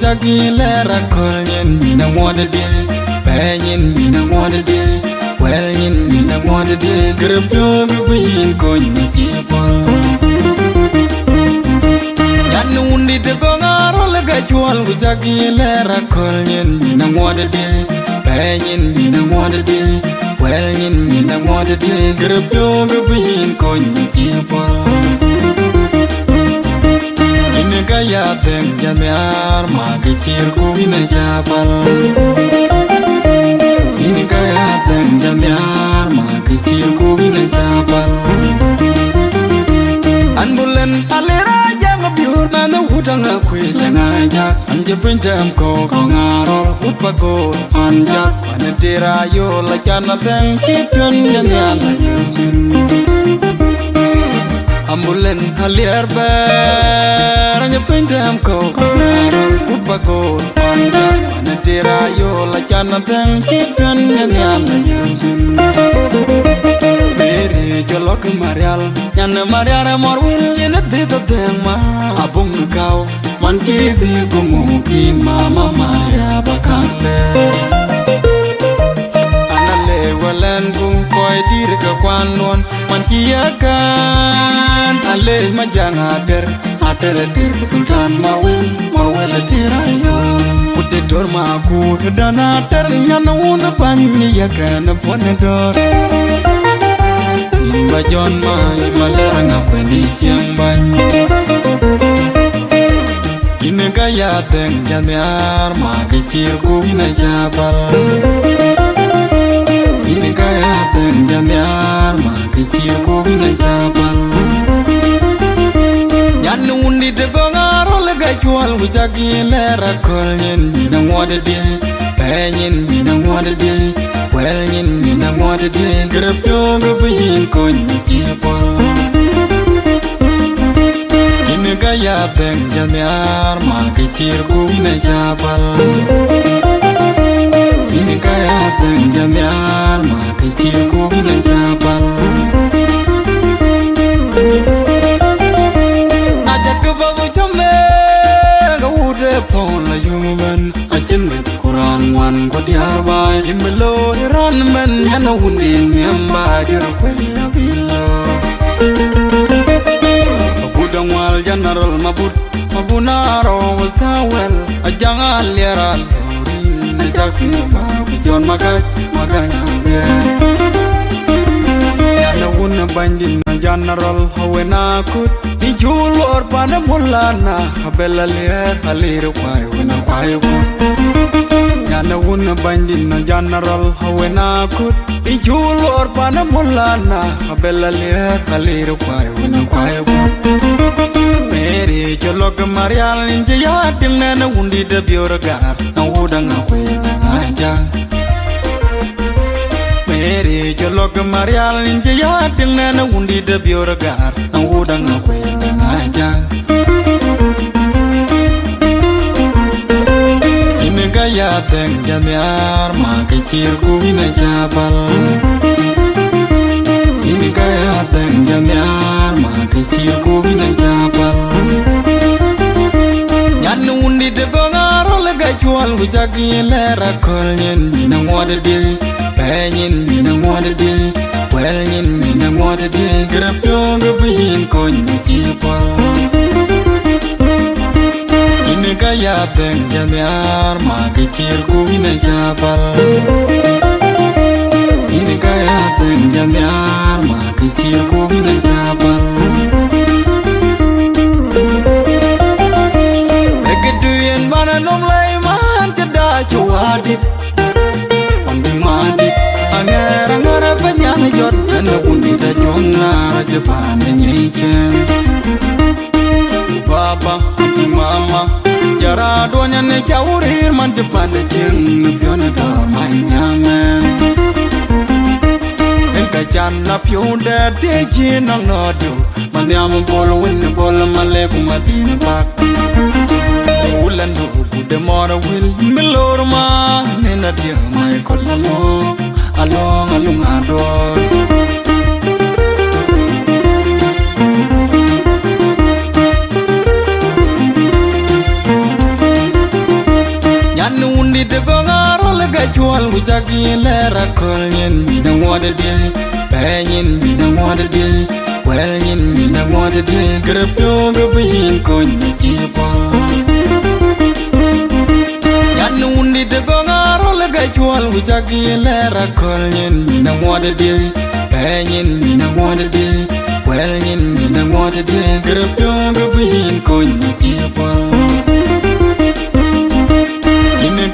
Jagile rakolin mina wada de Payin mina wada de Wellin mina wada de Grab dog win konyi kipol Yanu undi de gongaro lega jual Jagile rakolin mina wada de Payin mina wada de Wellin mina wada de Grab dog win konyi kipol Gaya tem jamiar magi cirku ina jabal Ini gaya tem jamiar magi cirku ina jabal Anbulan alera jang biur nana udang akui lengaja Anje pinjam ko ngaro utpago anjak Panetira yo lacana teng kitun jamiana yungin Ambulan haliar ber Nyepindam ko kangarol Utpagol panjang Panetira yo lacana teng kitun Nyana yungin Meri jolok marial Nyana mariara morwil Yena dita teng ma Abung kau Man kidi gumukin Mama maria bakale Anale walen gung koy dir ke kwanon Man kiakan Ale majang ater sultan mawel tirayo Ude dor ma aku dan ater nyana una panyi ya kana ponedor Imba jon mai malerang apeni siang ban Ine gaya teng jamiar ma kecirku ina jabal Ine gaya teng jamiar ma kecirku ina jabal Yanu undi de gongaro lega jual Jagile rakolin mina wada de Payin mina wada de Wellin mina wada de Grab dog win konyi kipol Ine gaya teng jamiar ma kecirku ina jabal Ine gaya teng jamiar ma kecirku ina jabal Pon la yuman achen met Quran wan ko diar bay imelo iran men yana wundi miamba dir ko yabilo Budang wal general mabunaro wasawel ajangal leral rin jaksi ma jon maganya be yana wunna bandin general hawena kut Ijulor pana mulana habela lier haliru kwayo Yana wuna bandin na general hawena kut Ijulor pana mulana habela lier haliru kwayo Meri jolok marial ninja yatim nena wundi de biuragar na wudang akwe aja Meri jolok marial ninja yatim nena wundi de biuragar na wudang akwe aja Ine gaya teng jamiar ma kecirku ina jabal Ine gaya teng jamiar ma kecirku ina jabal Nyanu undi de gongaro lega jual Jagile rakolin mina wada de Payin mina wada de Wellin mina wada de Grab dog win konyi kipol Ine gaya teng jamiar ma kecirku ina jabal Ine gaya teng jamiar ma kecirku ina jabal Egeduyen mana nom laiman kada cuadip Ondi madip Angera penyang jot Yana undi da jonga Jepan nyiken Baba anti mama Jara duanya ne jaurir man Jepan jeng Piona da mainyamen Enka jana piuda Deji nang nodu Manyam bolo win bolo malepu matina pak Ulan dubu de mora wil Milorma Nena dia mai kolamo Along ador chual wi jagi lera kol nyen na wada de banyin na wada de well nyen na wada de grab yo go bin kon ji pa yan undi de go ngaro le ga chual wi jagi lera kol nyen na wada de banyin na wada de well nyen na wada de grab yo go bin kon ji pa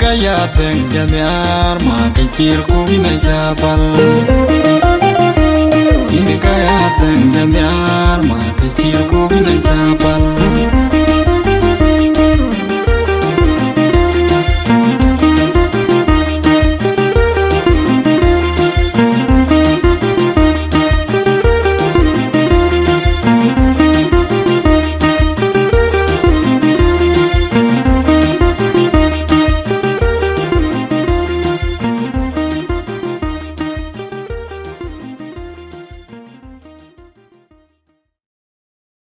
Kaya teng jamiar ma kecil ku bina jabal Ini kaya teng jamiar ma kecil ku bina jabal